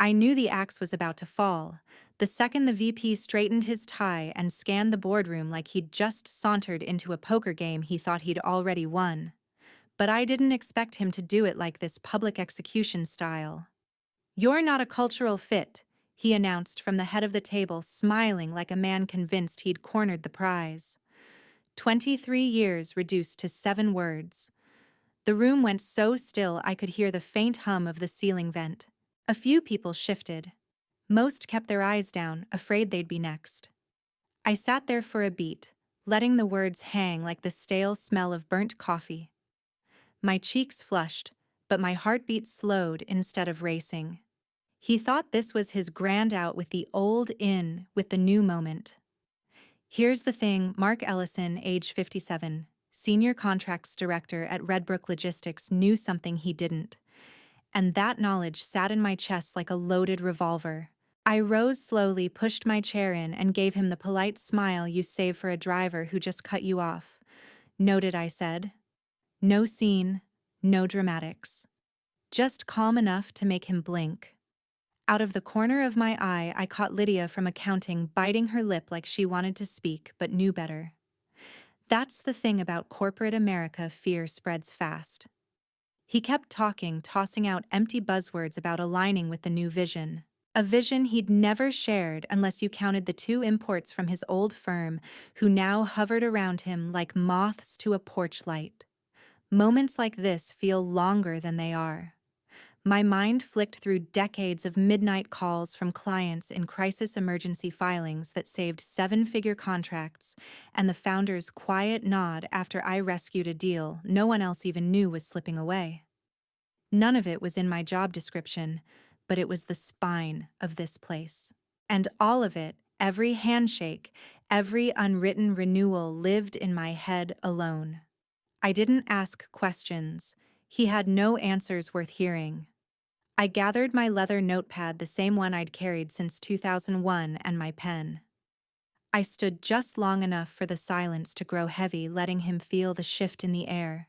I knew the axe was about to fall. The second the VP straightened his tie and scanned the boardroom like he'd just sauntered into a poker game he thought he'd already won. But I didn't expect him to do it like this public execution style. "You're not a cultural fit," he announced from the head of the table, smiling like a man convinced he'd cornered the prize. 23 years reduced to 7 words. The room went so still I could hear the faint hum of the ceiling vent. A few people shifted. Most kept their eyes down, afraid they'd be next. I sat there for a beat, letting the words hang like the stale smell of burnt coffee. My cheeks flushed, but my heartbeat slowed instead of racing. He thought this was his grand out with the old in with the new moment. Here's the thing: Mark Ellison, age 57, senior contracts director at Redbrook Logistics, knew something he didn't. And that knowledge sat in my chest like a loaded revolver. I rose slowly, pushed my chair in, and gave him the polite smile you save for a driver who just cut you off. "Noted," I said. No scene, no dramatics. Just calm enough to make him blink. Out of the corner of my eye, I caught Lydia from accounting biting her lip like she wanted to speak but knew better. That's the thing about corporate America: fear spreads fast. He kept talking, tossing out empty buzzwords about aligning with the new vision. A vision he'd never shared unless you counted the 2 imports from his old firm, who now hovered around him like moths to a porch light. Moments like this feel longer than they are. My mind flicked through decades of midnight calls from clients in crisis emergency filings that saved 7-figure contracts, and the founder's quiet nod after I rescued a deal no one else even knew was slipping away. None of it was in my job description, but it was the spine of this place. And all of it, every handshake, every unwritten renewal, lived in my head alone. I didn't ask questions. He had no answers worth hearing. I gathered my leather notepad, the same one I'd carried since 2001, and my pen. I stood just long enough for the silence to grow heavy, letting him feel the shift in the air.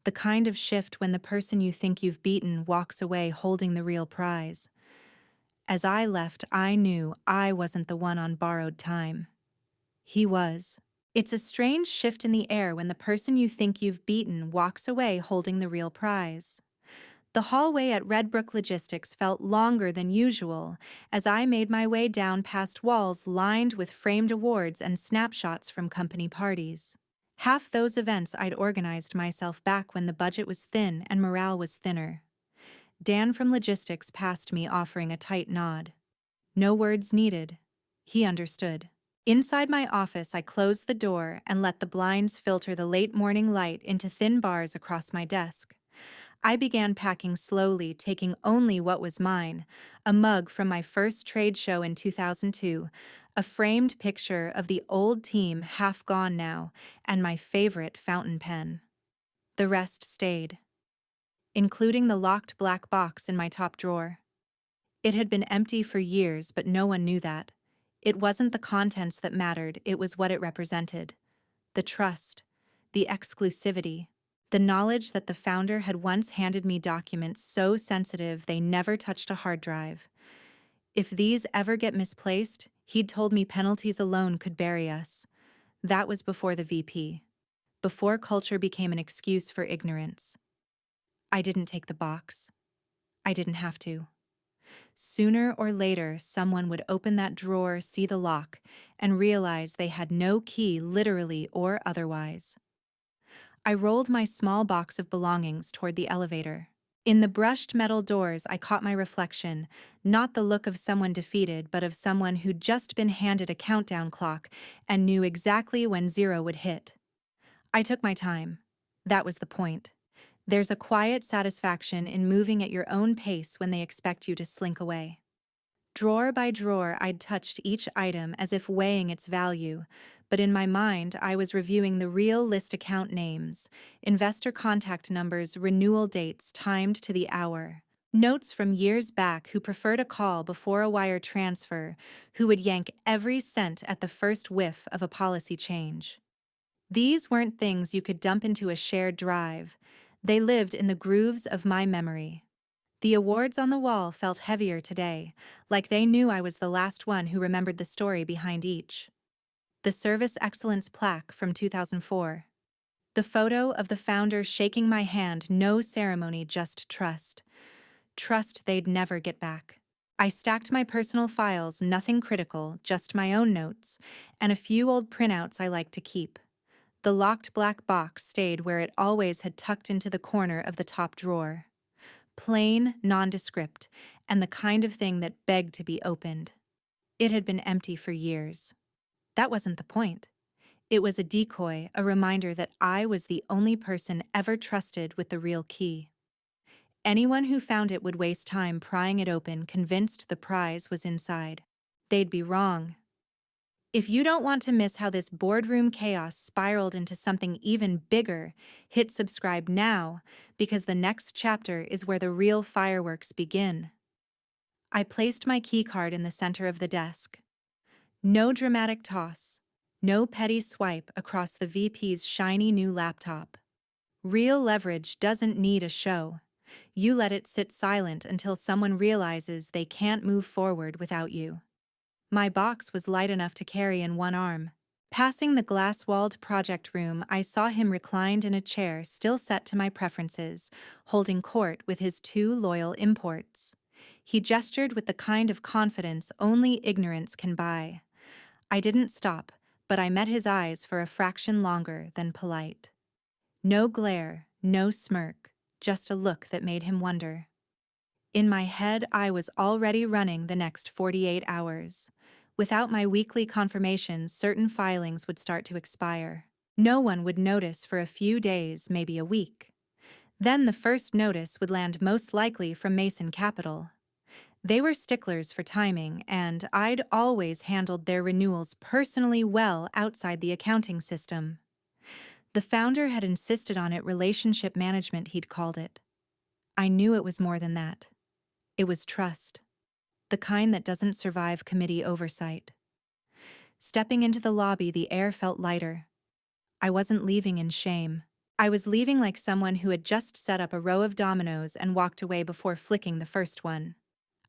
The kind of shift when the person you think you've beaten walks away holding the real prize. As I left, I knew I wasn't the one on borrowed time. He was. It's a strange shift in the air when the person you think you've beaten walks away holding the real prize. The hallway at Redbrook Logistics felt longer than usual as I made my way down past walls lined with framed awards and snapshots from company parties. Half those events I'd organized myself back when the budget was thin and morale was thinner. Dan from Logistics passed me, offering a tight nod. No words needed. He understood. Inside my office, I closed the door and let the blinds filter the late morning light into thin bars across my desk. I began packing slowly, taking only what was mine: a mug from my first trade show in 2002, a framed picture of the old team half gone now, and my favorite fountain pen. The rest stayed, including the locked black box in my top drawer. It had been empty for years, but no one knew that. It wasn't the contents that mattered, it was what it represented. The trust, the exclusivity, the knowledge that the founder had once handed me documents so sensitive they never touched a hard drive. If these ever get misplaced, he'd told me penalties alone could bury us. That was before the VP. Before culture became an excuse for ignorance. I didn't take the box. I didn't have to. Sooner or later, someone would open that drawer, see the lock, and realize they had no key, literally or otherwise. I rolled my small box of belongings toward the elevator. In the brushed metal doors, I caught my reflection, not the look of someone defeated, but of someone who'd just been handed a countdown clock and knew exactly when 0 would hit. I took my time. That was the point. There's a quiet satisfaction in moving at your own pace when they expect you to slink away. Drawer by drawer, I'd touched each item as if weighing its value, but in my mind, I was reviewing the real list: account names, investor contact numbers, renewal dates timed to the hour, notes from years back who preferred a call before a wire transfer, who would yank every cent at the first whiff of a policy change. These weren't things you could dump into a shared drive. They lived in the grooves of my memory. The awards on the wall felt heavier today, like they knew I was the last one who remembered the story behind each. The Service Excellence plaque from 2004. The photo of the founder shaking my hand, no ceremony, just trust. Trust they'd never get back. I stacked my personal files, nothing critical, just my own notes, and a few old printouts I liked to keep. The locked black box stayed where it always had, tucked into the corner of the top drawer. Plain, nondescript, and the kind of thing that begged to be opened. It had been empty for years. That wasn't the point. It was a decoy, a reminder that I was the only person ever trusted with the real key. Anyone who found it would waste time prying it open, convinced the prize was inside. They'd be wrong. If you don't want to miss how this boardroom chaos spiraled into something even bigger, hit subscribe now, because the next chapter is where the real fireworks begin. I placed my keycard in the center of the desk. No dramatic toss. No petty swipe across the VP's shiny new laptop. Real leverage doesn't need a show. You let it sit silent until someone realizes they can't move forward without you. My box was light enough to carry in one arm. Passing the glass-walled project room, I saw him reclined in a chair still set to my preferences, holding court with his two loyal imports. He gestured with the kind of confidence only ignorance can buy. I didn't stop, but I met his eyes for a fraction longer than polite. No glare, no smirk, just a look that made him wonder. In my head, I was already running the next 48 hours. Without my weekly confirmations, certain filings would start to expire. No one would notice for a few days, maybe a week. Then the first notice would land, most likely from Mason Capital. They were sticklers for timing, and I'd always handled their renewals personally well outside the accounting system. The founder had insisted on it, relationship management, he'd called it. I knew it was more than that. It was trust. The kind that doesn't survive committee oversight. Stepping into the lobby, the air felt lighter. I wasn't leaving in shame. I was leaving like someone who had just set up a row of dominoes and walked away before flicking the first one.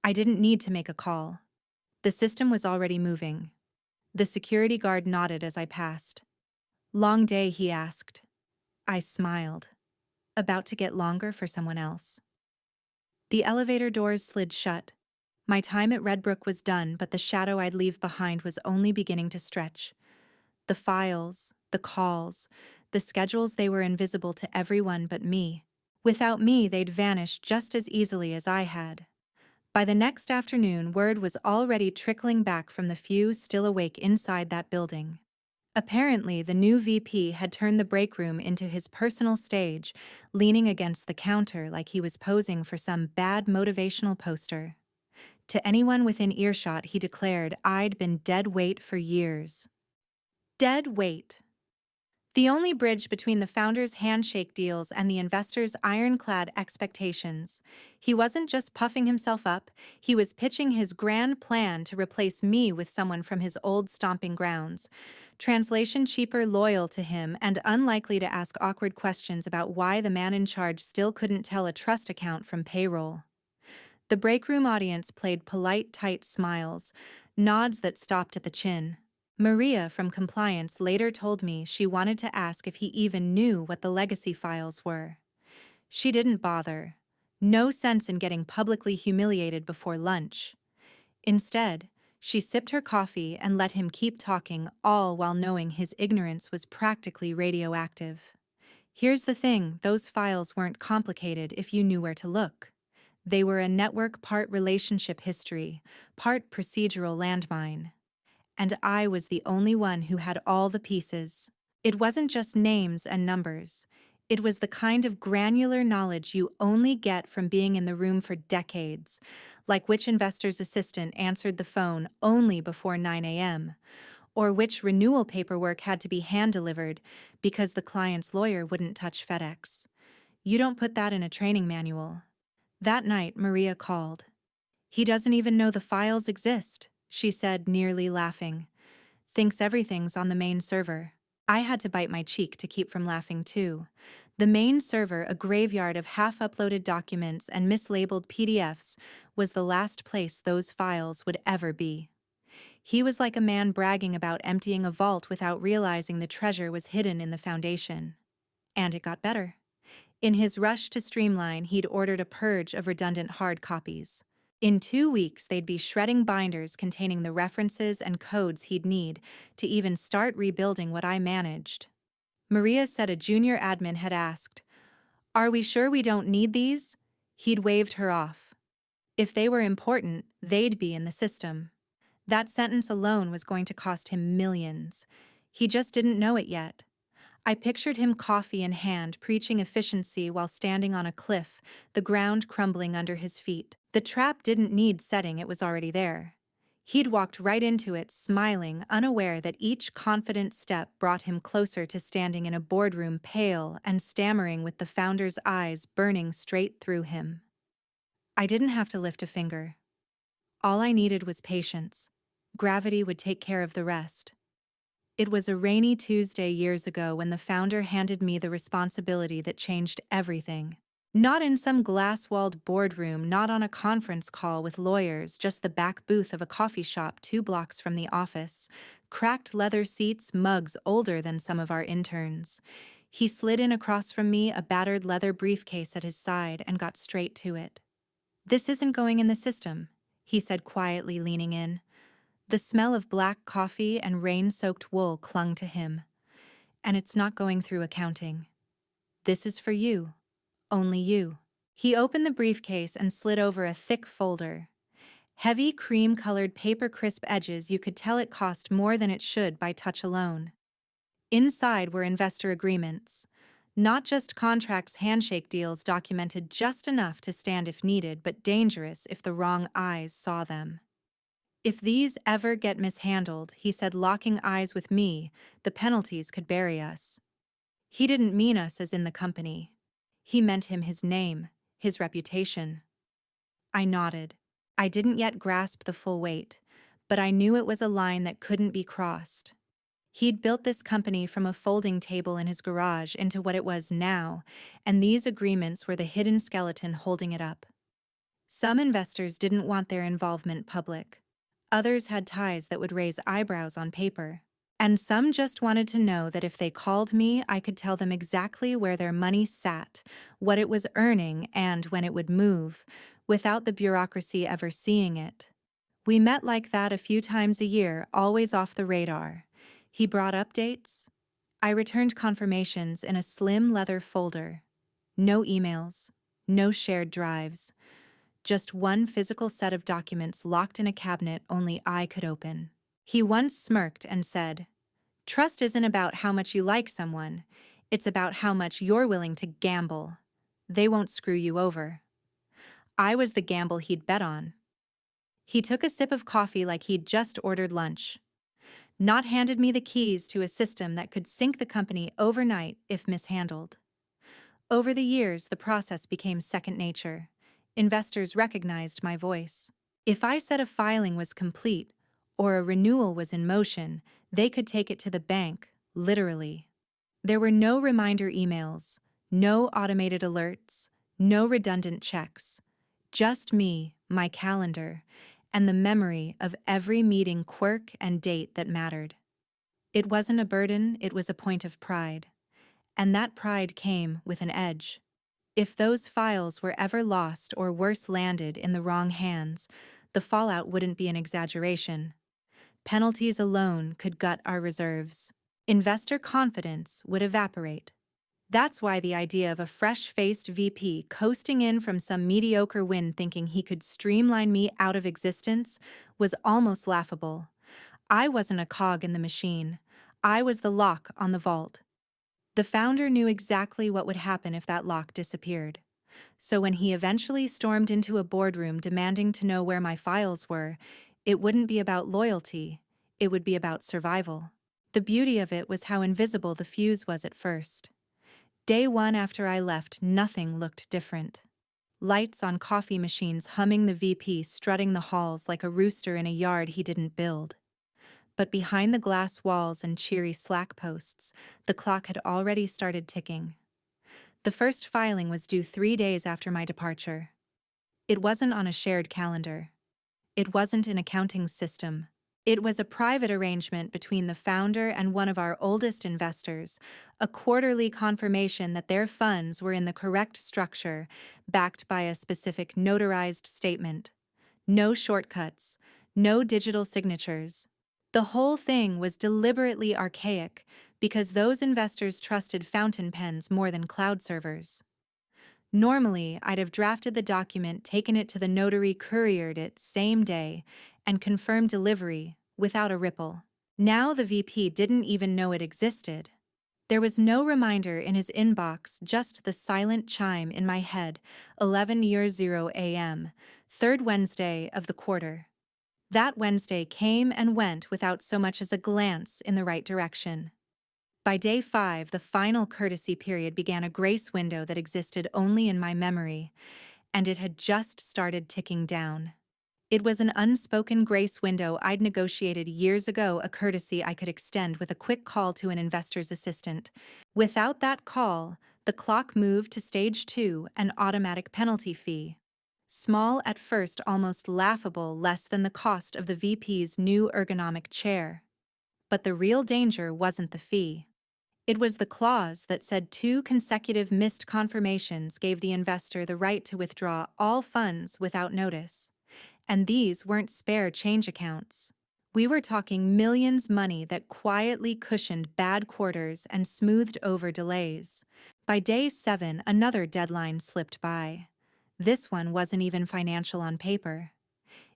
I didn't need to make a call. The system was already moving. The security guard nodded as I passed. "Long day?" he asked. I smiled. About to get longer for someone else. The elevator doors slid shut. My time at Redbrook was done, but the shadow I'd leave behind was only beginning to stretch. The files, the calls, the schedules, they were invisible to everyone but me. Without me, they'd vanished just as easily as I had. By the next afternoon, word was already trickling back from the few still awake inside that building. Apparently, the new VP had turned the break room into his personal stage, leaning against the counter like he was posing for some bad motivational poster. To anyone within earshot, he declared I'd been dead weight for years. Dead weight. The only bridge between the founder's handshake deals and the investor's ironclad expectations. He wasn't just puffing himself up, he was pitching his grand plan to replace me with someone from his old stomping grounds. Translation: cheaper, loyal to him, and unlikely to ask awkward questions about why the man in charge still couldn't tell a trust account from payroll. The break room audience played polite, tight smiles, nods that stopped at the chin. Maria from compliance later told me she wanted to ask if he even knew what the legacy files were. She didn't bother. No sense in getting publicly humiliated before lunch. Instead, she sipped her coffee and let him keep talking, all while knowing his ignorance was practically radioactive. Here's the thing, those files weren't complicated if you knew where to look. They were a network, part relationship history, part procedural landmine. And I was the only one who had all the pieces. It wasn't just names and numbers. It was the kind of granular knowledge you only get from being in the room for decades, like which investor's assistant answered the phone only before 9 a.m., or which renewal paperwork had to be hand-delivered because the client's lawyer wouldn't touch FedEx. You don't put that in a training manual. That night, Maria called. "He doesn't even know the files exist," she said, nearly laughing. "Thinks everything's on the main server." I had to bite my cheek to keep from laughing too. The main server, a graveyard of half-uploaded documents and mislabeled PDFs, was the last place those files would ever be. He was like a man bragging about emptying a vault without realizing the treasure was hidden in the foundation. And it got better. In his rush to streamline, he'd ordered a purge of redundant hard copies. In 2 weeks, they'd be shredding binders containing the references and codes he'd need to even start rebuilding what I managed. Maria said a junior admin had asked, "Are we sure we don't need these?" He'd waved her off. If they were important, they'd be in the system. That sentence alone was going to cost him millions. He just didn't know it yet. I pictured him, coffee in hand, preaching efficiency while standing on a cliff, the ground crumbling under his feet. The trap didn't need setting, it was already there. He'd walked right into it, smiling, unaware that each confident step brought him closer to standing in a boardroom, pale and stammering, with the founder's eyes burning straight through him. I didn't have to lift a finger. All I needed was patience. Gravity would take care of the rest. It was a rainy Tuesday years ago when the founder handed me the responsibility that changed everything. Not in some glass-walled boardroom, not on a conference call with lawyers, just the back booth of a coffee shop 2 blocks from the office. Cracked leather seats, mugs older than some of our interns. He slid in across from me, a battered leather briefcase at his side, and got straight to it. "This isn't going in the system," he said quietly, leaning in. The smell of black coffee and rain-soaked wool clung to him. "And it's not going through accounting. This is for you. Only you." He opened the briefcase and slid over a thick folder. Heavy cream-colored paper, crisp edges, you could tell it cost more than it should by touch alone. Inside were investor agreements. Not just contracts, handshake deals documented just enough to stand if needed, but dangerous if the wrong eyes saw them. "If these ever get mishandled," he said, locking eyes with me, "the penalties could bury us." He didn't mean us as in the company. He meant him, his name, his reputation. I nodded. I didn't yet grasp the full weight, but I knew it was a line that couldn't be crossed. He'd built this company from a folding table in his garage into what it was now, and these agreements were the hidden skeleton holding it up. Some investors didn't want their involvement public. Others had ties that would raise eyebrows on paper. And some just wanted to know that if they called me, I could tell them exactly where their money sat, what it was earning, and when it would move, without the bureaucracy ever seeing it. We met like that a few times a year, always off the radar. He brought updates. I returned confirmations in a slim leather folder. No emails, no shared drives. Just one physical set of documents locked in a cabinet only I could open. He once smirked and said, "Trust isn't about how much you like someone. It's about how much you're willing to gamble. They won't screw you over." I was the gamble he'd bet on. He took a sip of coffee like he'd just ordered lunch. Not handed me the keys to a system that could sink the company overnight if mishandled. Over the years, the process became second nature. Investors recognized my voice. If I said a filing was complete or a renewal was in motion, they could take it to the bank, literally. There were no reminder emails, no automated alerts, no redundant checks. Just me, my calendar, and the memory of every meeting quirk and date that mattered. It wasn't a burden, it was a point of pride. And that pride came with an edge. If those files were ever lost or worse, landed in the wrong hands, the fallout wouldn't be an exaggeration. Penalties alone could gut our reserves. Investor confidence would evaporate. That's why the idea of a fresh-faced VP coasting in from some mediocre win thinking he could streamline me out of existence was almost laughable. I wasn't a cog in the machine. I was the lock on the vault. The founder knew exactly what would happen if that lock disappeared. So when he eventually stormed into a boardroom demanding to know where my files were, it wouldn't be about loyalty, it would be about survival. The beauty of it was how invisible the fuse was at first. Day one after I left, nothing looked different. Lights on coffee machines humming, the VP strutting the halls like a rooster in a yard he didn't build. But behind the glass walls and cheery Slack posts, the clock had already started ticking. The first filing was due 3 days after my departure. It wasn't on a shared calendar. It wasn't an accounting system. It was a private arrangement between the founder and one of our oldest investors, a quarterly confirmation that their funds were in the correct structure, backed by a specific notarized statement. No shortcuts, no digital signatures. The whole thing was deliberately archaic because those investors trusted fountain pens more than cloud servers. Normally, I'd have drafted the document, taken it to the notary, couriered it same day, and confirmed delivery without a ripple. Now the VP didn't even know it existed. There was no reminder in his inbox, just the silent chime in my head, 11:00 a.m., third Wednesday of the quarter. That Wednesday came and went without so much as a glance in the right direction. By day 5, the final courtesy period began, a grace window that existed only in my memory, and it had just started ticking down. It was an unspoken grace window I'd negotiated years ago, a courtesy I could extend with a quick call to an investor's assistant. Without that call, the clock moved to stage 2, an automatic penalty fee. Small at first, almost laughable, less than the cost of the VP's new ergonomic chair. But the real danger wasn't the fee. It was the clause that said 2 consecutive missed confirmations gave the investor the right to withdraw all funds without notice. And these weren't spare change accounts. We were talking millions money that quietly cushioned bad quarters and smoothed over delays. By day 7, another deadline slipped by. This one wasn't even financial on paper.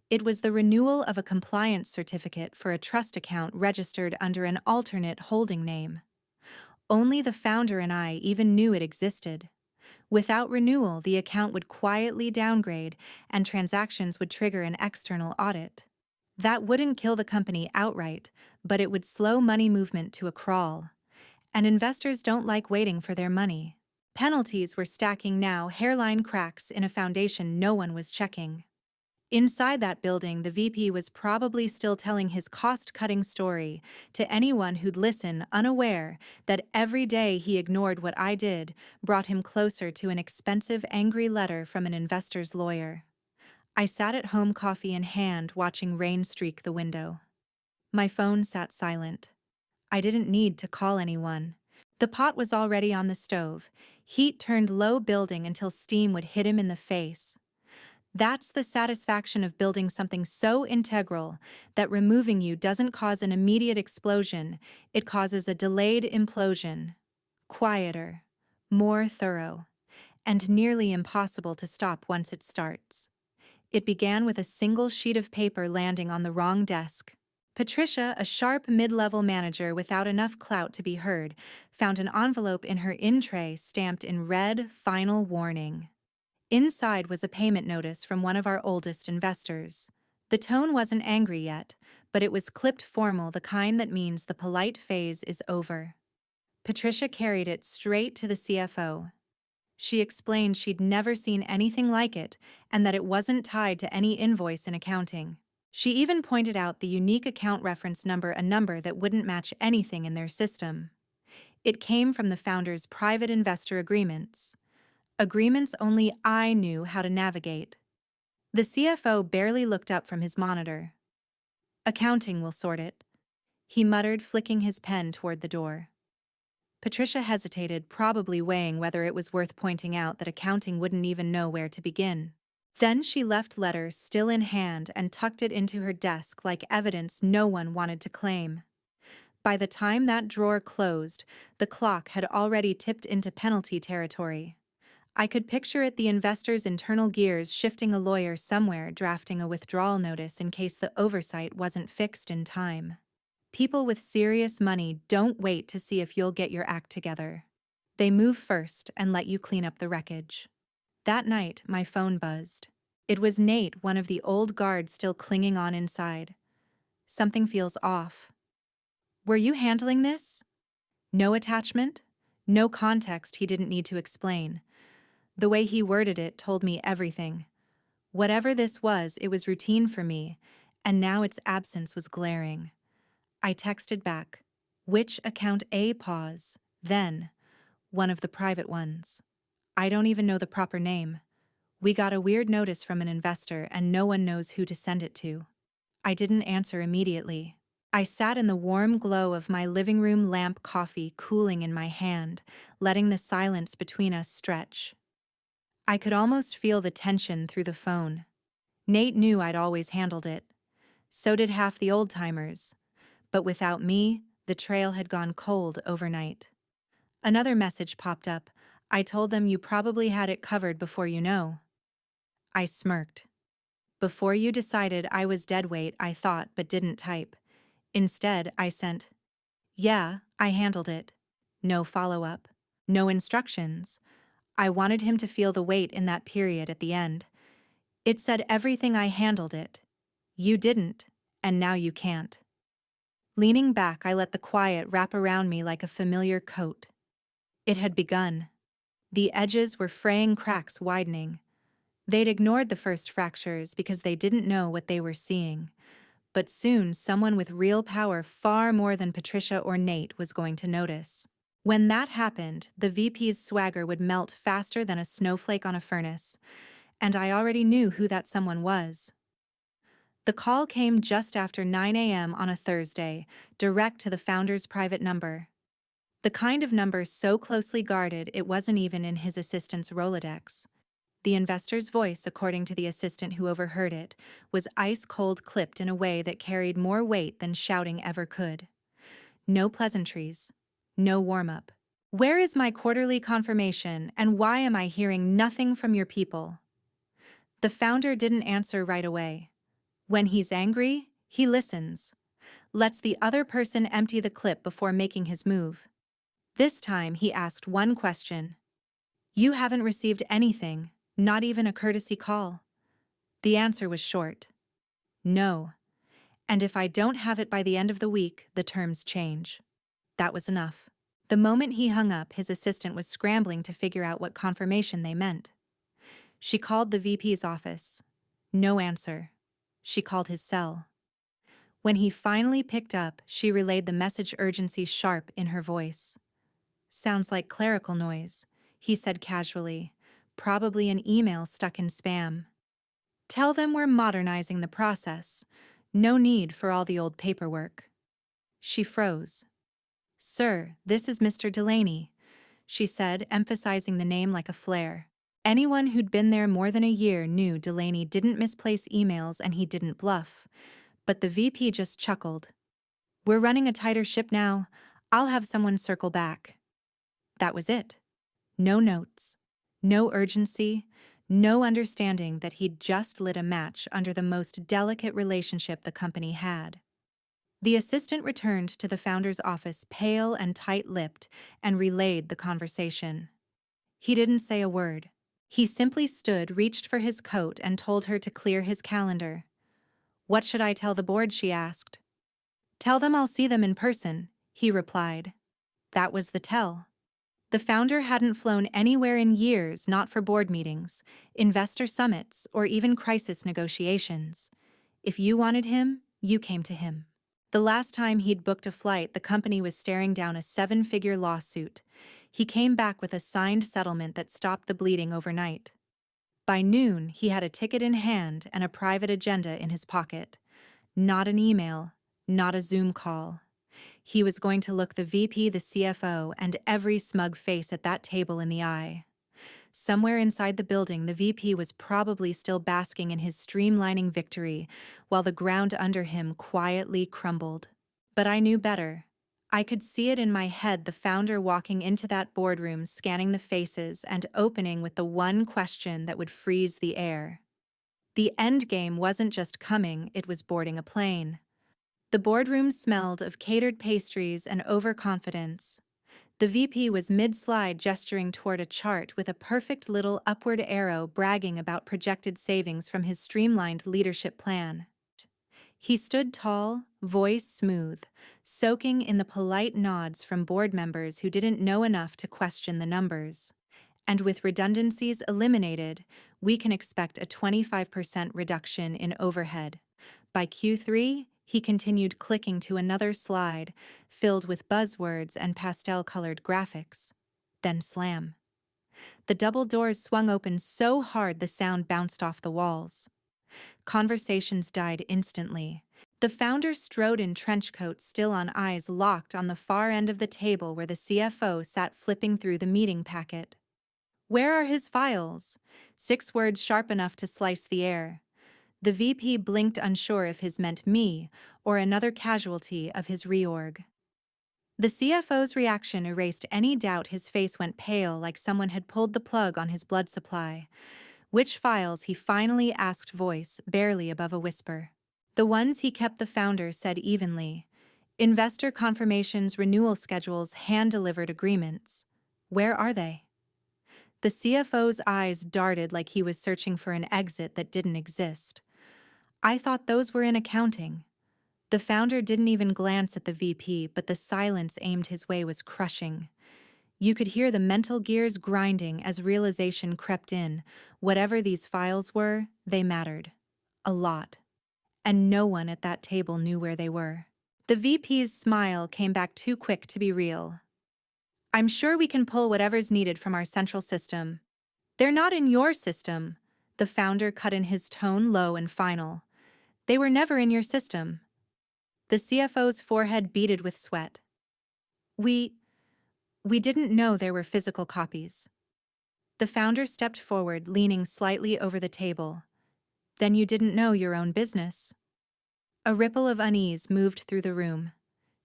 It was the renewal of a compliance certificate for a trust account registered under an alternate holding name. Only the founder and I even knew it existed. Without renewal, the account would quietly downgrade and transactions would trigger an external audit. That wouldn't kill the company outright, but it would slow money movement to a crawl. And investors don't like waiting for their money. Penalties were stacking now, hairline cracks in a foundation no one was checking. Inside that building, the VP was probably still telling his cost-cutting story to anyone who'd listen, unaware that every day he ignored what I did brought him closer to an expensive, angry letter from an investor's lawyer. I sat at home, coffee in hand, watching rain streak the window. My phone sat silent. I didn't need to call anyone. The pot was already on the stove. Heat turned low, building until steam would hit him in the face. That's the satisfaction of building something so integral that removing you doesn't cause an immediate explosion, it causes a delayed implosion. Quieter, more thorough, and nearly impossible to stop once it starts. It began with a single sheet of paper landing on the wrong desk. Patricia, a sharp mid-level manager without enough clout to be heard, found an envelope in her in-tray stamped in red, "Final Warning." Inside was a payment notice from one of our oldest investors. The tone wasn't angry yet, but it was clipped formal, the kind that means the polite phase is over. Patricia carried it straight to the CFO. She explained she'd never seen anything like it and that it wasn't tied to any invoice in accounting. She even pointed out the unique account reference number, a number that wouldn't match anything in their system. It came from the founder's private investor agreements. Agreements only I knew how to navigate. The CFO barely looked up from his monitor. "Accounting will sort it," he muttered, flicking his pen toward the door. Patricia hesitated, probably weighing whether it was worth pointing out that accounting wouldn't even know where to begin. Then she left letter still in hand and tucked it into her desk like evidence no one wanted to claim. By the time that drawer closed, the clock had already tipped into penalty territory. I could picture it, the investor's internal gears shifting, a lawyer somewhere drafting a withdrawal notice in case the oversight wasn't fixed in time. People with serious money don't wait to see if you'll get your act together. They move first and let you clean up the wreckage. That night, my phone buzzed. It was Nate, one of the old guard still clinging on inside. "Something feels off." "Were you handling this?" No attachment, no context he didn't need to explain. The way he worded it told me everything. Whatever this was, it was routine for me, and now its absence was glaring. I texted back, "Which account A pause?" Then, one of the private ones. I don't even know the proper name. We got a weird notice from an investor and no one knows who to send it to. I didn't answer immediately. I sat in the warm glow of my living room lamp, coffee cooling in my hand, letting the silence between us stretch. I could almost feel the tension through the phone. Nate knew I'd always handled it. So did half the old-timers. But without me, the trail had gone cold overnight. Another message popped up. I told them you probably had it covered before you know. I smirked. Before you decided I was deadweight, I thought but didn't type. Instead, I sent, "Yeah, I handled it." No follow-up. No instructions. I wanted him to feel the weight in that period at the end. It said everything. I handled it. You didn't, and now you can't. Leaning back, I let the quiet wrap around me like a familiar coat. It had begun. The edges were fraying, cracks widening. They'd ignored the first fractures because they didn't know what they were seeing. But soon, someone with real power, far more than Patricia or Nate, was going to notice. When that happened, the VP's swagger would melt faster than a snowflake on a furnace, and I already knew who that someone was. The call came just after 9 a.m. on a Thursday, direct to the founder's private number. The kind of number so closely guarded it wasn't even in his assistant's Rolodex. The investor's voice, according to the assistant who overheard it, was ice-cold, clipped in a way that carried more weight than shouting ever could. No pleasantries. No warm-up. "Where is my quarterly confirmation, and why am I hearing nothing from your people?" The founder didn't answer right away. When he's angry, he listens. Lets the other person empty the clip before making his move. This time he asked one question. "You haven't received anything, not even a courtesy call?" The answer was short. "No. And if I don't have it by the end of the week, the terms change." That was enough. The moment he hung up, his assistant was scrambling to figure out what confirmation they meant. She called the VP's office. No answer. She called his cell. When he finally picked up, she relayed the message, urgency sharp in her voice. "Sounds like clerical noise," he said casually. "Probably an email stuck in spam. Tell them we're modernizing the process. No need for all the old paperwork." She froze. "Sir, this is Mr. Delaney," she said, emphasizing the name like a flare. Anyone who'd been there more than a year knew Delaney didn't misplace emails and he didn't bluff. But the VP just chuckled. "We're running a tighter ship now. I'll have someone circle back." That was it. No notes. No urgency. No understanding that he'd just lit a match under the most delicate relationship the company had. The assistant returned to the founder's office, pale and tight-lipped, and relayed the conversation. He didn't say a word. He simply stood, reached for his coat, and told her to clear his calendar. "What should I tell the board?" she asked. "Tell them I'll see them in person," he replied. That was the tell. The founder hadn't flown anywhere in years, not for board meetings, investor summits, or even crisis negotiations. If you wanted him, you came to him. The last time he'd booked a flight, the company was staring down a 7-figure lawsuit. He came back with a signed settlement that stopped the bleeding overnight. By noon, he had a ticket in hand and a private agenda in his pocket. Not an email, not a Zoom call. He was going to look the VP, the CFO, and every smug face at that table in the eye. Somewhere inside the building, the VP was probably still basking in his streamlining victory, while the ground under him quietly crumbled. But I knew better. I could see it in my head, the founder walking into that boardroom, scanning the faces, and opening with the one question that would freeze the air. The endgame wasn't just coming, it was boarding a plane. The boardroom smelled of catered pastries and overconfidence. The VP was mid-slide, gesturing toward a chart with a perfect little upward arrow, bragging about projected savings from his streamlined leadership plan. He stood tall, voice smooth, soaking in the polite nods from board members who didn't know enough to question the numbers. And with redundancies eliminated, we can expect a 25% reduction in overhead. By Q3, He continued clicking to another slide, filled with buzzwords and pastel-colored graphics. Then slam. The double doors swung open so hard the sound bounced off the walls. Conversations died instantly. The founder strode in trench coat, still on, eyes locked on the far end of the table where the CFO sat flipping through the meeting packet. "Where are his files?" 6 words sharp enough to slice the air. The VP blinked, unsure if his meant me or another casualty of his reorg. The CFO's reaction erased any doubt. His face went pale, like someone had pulled the plug on his blood supply. "Which files?" he finally asked, voice barely above a whisper. "The ones he kept," the founder said evenly. "Investor confirmations, renewal schedules, hand-delivered agreements. Where are they?" The CFO's eyes darted like he was searching for an exit that didn't exist. "I thought those were in accounting." The founder didn't even glance at the VP, but the silence aimed his way was crushing. You could hear the mental gears grinding as realization crept in. Whatever these files were, they mattered. A lot. And no one at that table knew where they were. The VP's smile came back too quick to be real. "I'm sure we can pull whatever's needed from our central system." "They're not in your system," the founder cut in, his tone low and final. "They were never in your system." The CFO's forehead beaded with sweat. We didn't know there were physical copies." The founder stepped forward, leaning slightly over the table. "Then you didn't know your own business." A ripple of unease moved through the room.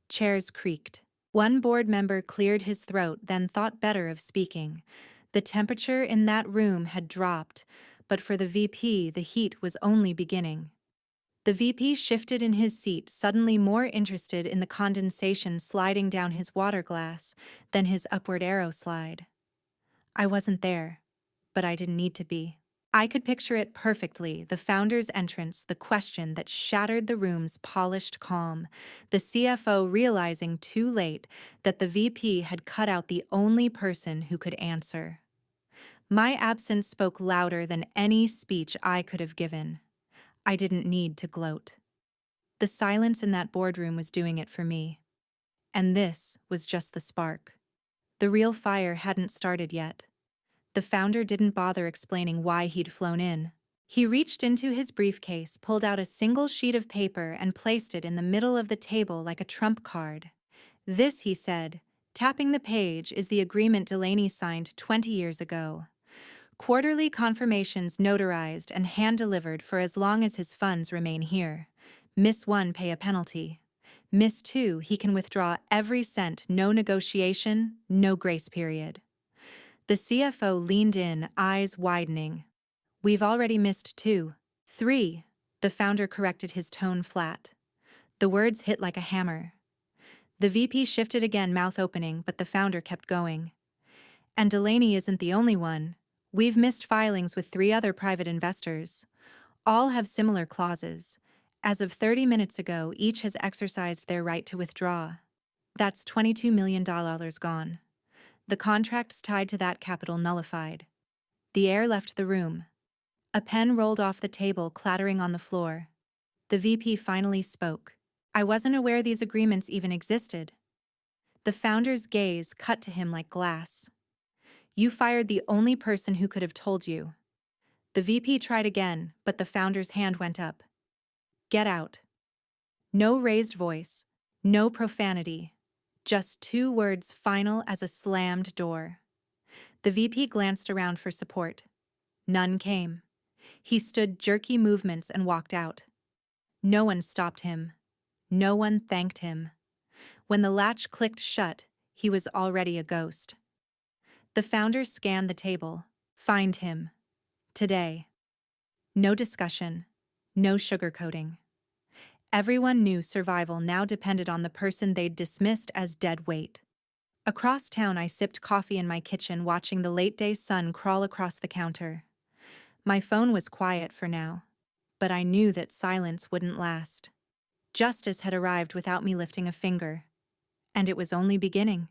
Chairs creaked. One board member cleared his throat, then thought better of speaking. The temperature in that room had dropped, but for the VP, the heat was only beginning. The VP shifted in his seat, suddenly more interested in the condensation sliding down his water glass than his upward arrow slide. "I wasn't there, but I didn't need to be." I could picture it perfectly, the founder's entrance, the question that shattered the room's polished calm, the CFO realizing too late that the VP had cut out the only person who could answer. My absence spoke louder than any speech I could have given. I didn't need to gloat. The silence in that boardroom was doing it for me. And this was just the spark. The real fire hadn't started yet. The founder didn't bother explaining why he'd flown in. He reached into his briefcase, pulled out a single sheet of paper, and placed it in the middle of the table like a trump card. "This," he said, tapping the page, "is the agreement Delaney signed 20 years ago. Quarterly confirmations notarized and hand-delivered for as long as his funds remain here. Miss 1, pay a penalty. Miss 2, he can withdraw every cent, no negotiation, no grace period." The CFO leaned in, eyes widening. "We've already missed 2. 3. The founder corrected, his tone flat. The words hit like a hammer. The VP shifted again, mouth opening, but the founder kept going. "And Delaney isn't the only one. We've missed filings with 3 other private investors. All have similar clauses. As of 30 minutes ago, each has exercised their right to withdraw. That's $22 million gone. The contracts tied to that capital nullified." The air left the room. A pen rolled off the table, clattering on the floor. The VP finally spoke. "I wasn't aware these agreements even existed." The founder's gaze cut to him like glass. "You fired the only person who could have told you." The VP tried again, but the founder's hand went up. "Get out." No raised voice, no profanity, just 2 words, final as a slammed door. The VP glanced around for support. None came. He stood, jerky movements, and walked out. No one stopped him. No one thanked him. When the latch clicked shut, he was already a ghost. The founder scanned the table. Find him. Today. No discussion. No sugarcoating. Everyone knew survival now depended on the person they'd dismissed as dead weight. Across town, I sipped coffee in my kitchen, watching the late-day sun crawl across the counter. My phone was quiet for now, but I knew that silence wouldn't last. Justice had arrived without me lifting a finger, and it was only beginning.